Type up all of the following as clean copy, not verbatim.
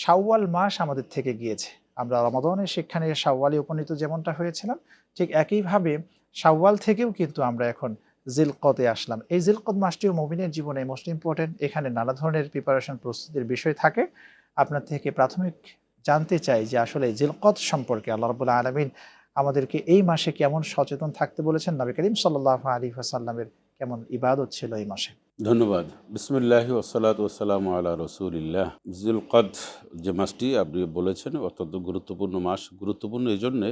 শাওয়াল মাস আমাদের থেকে গিয়েছে। আমরা রমাদানের সেখানে শাওয়ালে উপনীত যেমনটা হয়েছিলাম, ঠিক একইভাবে শাওয়াল থেকেও কিন্তু আমরা এখন জিলকদে আসলাম। এই জিলকদ মাসটিও মুমিনের জীবনে মোস্ট ইম্পর্টেন্ট। এখানে নানা ধরনের প্রিপারেশন প্রস্তুতির বিষয় থাকে। আপনার থেকে প্রাথমিক জানতে চাই যে আসলে জিলকদ সম্পর্কে আল্লাহ রাব্বুল আলামিন আমাদেরকে এই মাসে কেমন সচেতন থাকতে বলেছেন, নবী করিম সাল্লাল্লাহু আলাইহি ওয়াসাল্লামের কেমন ইবাদত ছিল এই মাসে? ধন্যবাদ। বিসমিল্লাহি ওয়াসসালাতু ওয়াসসালামু আলা রাসূলিল্লাহ। জিলকদ যে মাসটি আপনি বলেছেন অত্যন্ত গুরুত্বপূর্ণ মাস। গুরুত্বপূর্ণ এজন্যে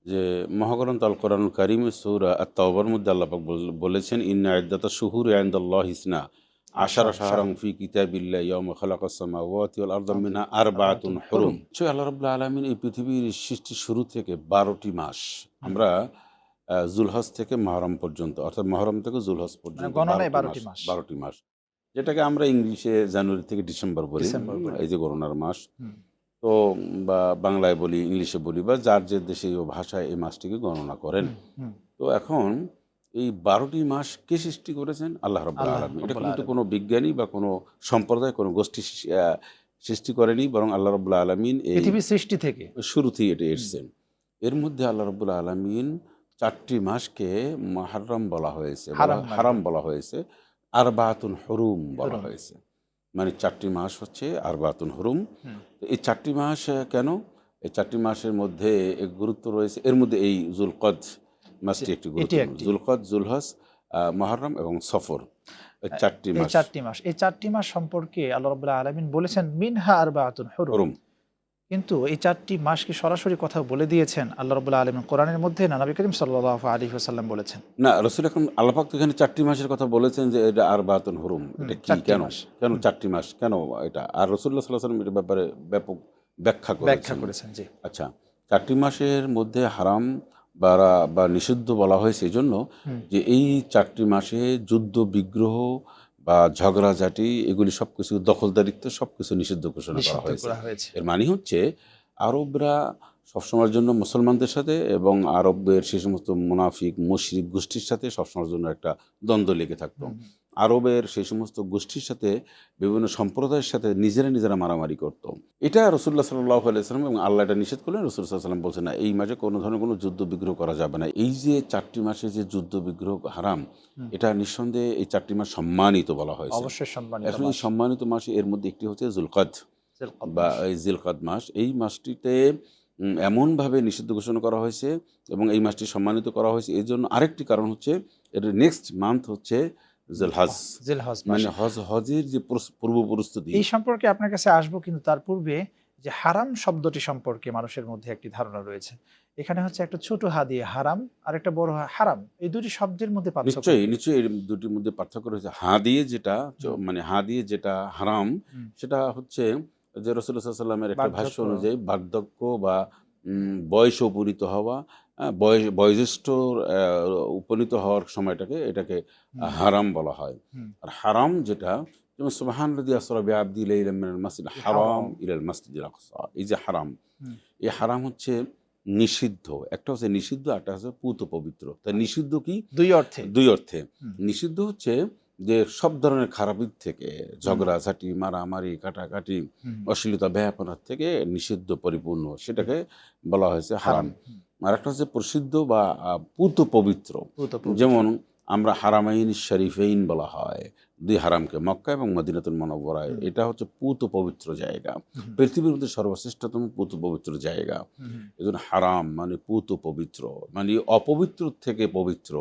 যে মহাগ্রন্থ আল কোরআনুল কারীম সূরা আত-তাওবার মধ্যে আল্লাহ পাক বলেছেন, ইন্না ইদ্দাতাশ শুহুরি ইনদাল্লাহি ইসনা আশারা শাহরান ফি কিতাবিল্লাহি ইয়াওমা খালাকাস সামাওয়াতি ওয়াল আরদা মিনহা আরবাআতুন হুরুম। আল্লাহ রাব্বুল আলামিন এই পৃথিবীর সৃষ্টির শুরু থেকে ১২টি মাস আমরা জুলহজ থেকে মহরম পর্যন্ত, অর্থাৎ মহরম থেকে জুলহজ মানে পর্যন্ত গণনায় ১২টি ১২টি মাস। ১২টি মাস, যেটাকে আমরা ইংলিশে জানুয়ারি থেকে ডিসেম্বর বলি। এই যে গণনার মাস। হুম, তো বা বাংলায় বলি, ইংলিশে বলি, বা যার যে দেশীয় ভাষায় এই মাসটিকে গণনা করেন। হুম, হুম। তো এখন এই ১২টি মাস কে সৃষ্টি করেছেন? আল্লাহ রাব্বুল আল্লাহ আলামিন। এটা রাব্বুল কিন্তু আলামিন। কোনো বিজ্ঞানী বা কোনো সম্প্রদায়, কোনো গোষ্ঠী সৃষ্টি করেনি, বরং আল্লাহ রাব্বুল আলামিন এই পৃথিবীর সৃষ্টি থেকে। শুরুতেই এটা হুম, এসছেন। এর মধ্যে আল্লাহ রাব্বুল আলামিন ৪টি মাসকে মুহাররম বলা হয়েছে, হারাম মাস হারাম বলে। বলা হয়েছে, আরবাতুন হুরুম বলা হুরুম। হয়েছে। মানে ৪টি মাস হচ্ছে আরবাতুন হুরুম। হুম। তো এই ৪টি মাস কেন? এই ৪টি মাসের মধ্যে গুরুত্ব রয়েছে। এর মধ্যে এই জুলকদ যে মাসটি একটি এটি গুরুত্বপূর্ণ। একটি। জুলকদ, জুলহজ, মুহররম এবং সফর, এই ৪টি এই মাস ৪ টি মাস। এই ৪ টি মাস সম্পর্কে আল্লাহ রাব্বুল আলামিন বলেছেন মিনহা আরবাআতুন হুরুম। হুরুম। কিন্তু এই ৪ টি মাস কি সরাসরি কথা বলে দিয়েছেন আল্লাহ রাব্বুল আলামিন কোরআনের মধ্যে, না নবী করিম সাল্লাল্লাহু আলাইহি ওয়াসাল্লাম বলেছেন? না, রাসূল আকরাম আল্লাহ পাক তো এখানে ৪টি মাসের কথা বলেছেন যে এটা আরবাতুন হুরুম। হুম, এটা কি? ৪ টি কেন? মাস। কেন হুম, ৪টি মাস? কেন এটা? আর রাসূলুল্লাহ সাল্লাল্লাহু আলাইহি ওয়াসাল্লাম এটার ব্যাপারে ব্যাপক ব্যাখ্যা ব্যাখ্যা করেছেন। করেছেন, জি। আচ্ছা, ৪টি মাসের মধ্যে হারাম বা নিষিদ্ধ বলা হয়েছে এজন্য হুম, যে এই ৪টি মাসে যুদ্ধ বিগ্রহ বা ঝগড়াঝাটি এগুলি সবকিছু, দখলদারিত্ব সবকিছু নিষিদ্ধ ঘোষণা করা নিষিদ্ধ হয়েছে। করা হয়েছে। এর মানে হচ্ছে আরবরা সবসময়ের জন্য মুসলমানদের সাথে এবং আরবের সে সমস্ত মুনাফিক মুশরিক গোষ্ঠীর সাথে সবসময়ের জন্য একটা দ্বন্দ্ব লেগে থাকতো। হুম, হুম। আরবের সেই সমস্ত গোষ্ঠীর সাথে বিভিন্ন সম্প্রদায়ের সাথে নিজেরা মারামারি করত। এটা রাসূলুল্লাহ সাল্লাল্লাহু আলাইহি ওয়াসাল্লাম এবং আল্লাহ এটা নিষেধ করলেন। রাসূল সাল্লাল্লাহু আলাইহি ওয়াসাল্লাম বলছেন, না, এই মাসে কোনো ধরনের কোনো যুদ্ধ বিগ্রহ করা যাবে না। এই যে ৪টি মাসে যে যুদ্ধ বিগ্রহ হারাম, হুম। এটা নিঃসন্দেহে এই ৪টি মাস সম্মানিত বলা হয়েছে। অবশ্যই সম্মানিত এখন এই মাস। সম্মানিত মাসে এর মধ্যে একটি হচ্ছে যুলকদ জিলকদ বা মাস। এই জিলকদ মাস। এই মাসটিতে এমনভাবে নিষিদ্ধ ঘোষণা করা হয়েছে এবং এই মাসটি সম্মানিত করা হয়েছে এর জন্য আরেকটি কারণ হচ্ছে, এর নেক্সট মান্থ হচ্ছে জিলহজ। জিলহজ মানে মাসে। হজের যে পূর্ব প্রস্তুতি। এই সম্পর্কে আপনার কাছে আসবো, কিন্তু তার পূর্বে যে হারাম শব্দটি সম্পর্কে মানুষের মধ্যে একটি ধারণা রয়েছে। এখানে হচ্ছে একটা ছোট হা দিয়ে হারাম আর একটা বড় হারাম। এই দুটি শব্দের মধ্যে পার্থক্য নিশ্চয়ই, কি? নিশ্চয়ই এর দুটির মধ্যে পার্থক্য রয়েছে। হাঁ দিয়ে যেটা হুম, মানে হাঁ দিয়ে যেটা হারাম, হুম। সেটা হচ্ছে যে রাসূলুল্লাহ সাল্লাল্লাহু আলাইহি ওয়াসাল্লামের একটা ভাষ্য বার্ধক্য। অনুযায়ী বার্ধক্য বা বয়সে উপনীত হওয়া, বয়োজ্যেষ্ঠ আ উপনীত হওয়ার সময়টাকে এটাকে হুম, হারাম বলা হয়। হুম। আর হারাম যেটা, যেমন সুবহানাল্লাযী আসরা বিআবদিহি লাইলাম মিনাল মাসজিদিল হারাম হারাম। ইলাল মাসজিদিল আকসা। এই যে হারাম, হুম, এই হারাম হচ্ছে নিষিদ্ধ। একটা হচ্ছে নিষিদ্ধ, আরেকটা হচ্ছে পুত পবিত্র। তা নিষিদ্ধ কি? ২ অর্থে। ২ অর্থে। হুম, নিষিদ্ধ হচ্ছে যে সব ধরনের খারাপির থেকে, হুম, ঝগড়াঝাটি, মারামারি, কাটাকাটি, হুম, অশ্লীলতা, বেহায়াপনার থেকে নিষিদ্ধ পরিপূর্ণ, হুম। সেটাকে বলা হয়েছে হারাম। হারাম। হুম। আরেকটা হচ্ছে প্রসিদ্ধ বা পুত পবিত্র। পুত পবিত্র। যেমন আমরা হারামাইন শরীফাইন বলা হয় ২ হারামকে, মক্কা এবং মদিনাতুল মুনাওয়ারায়। হুম, এটা হচ্ছে পুত পবিত্র জায়গা। হুম, পৃথিবীর মধ্যে সর্বশ্রেষ্ঠতম পুত পবিত্র জায়গা। হুম, হুম। এজন্য হারাম মানে পুত পবিত্র, মানে অপবিত্র থেকে পবিত্র।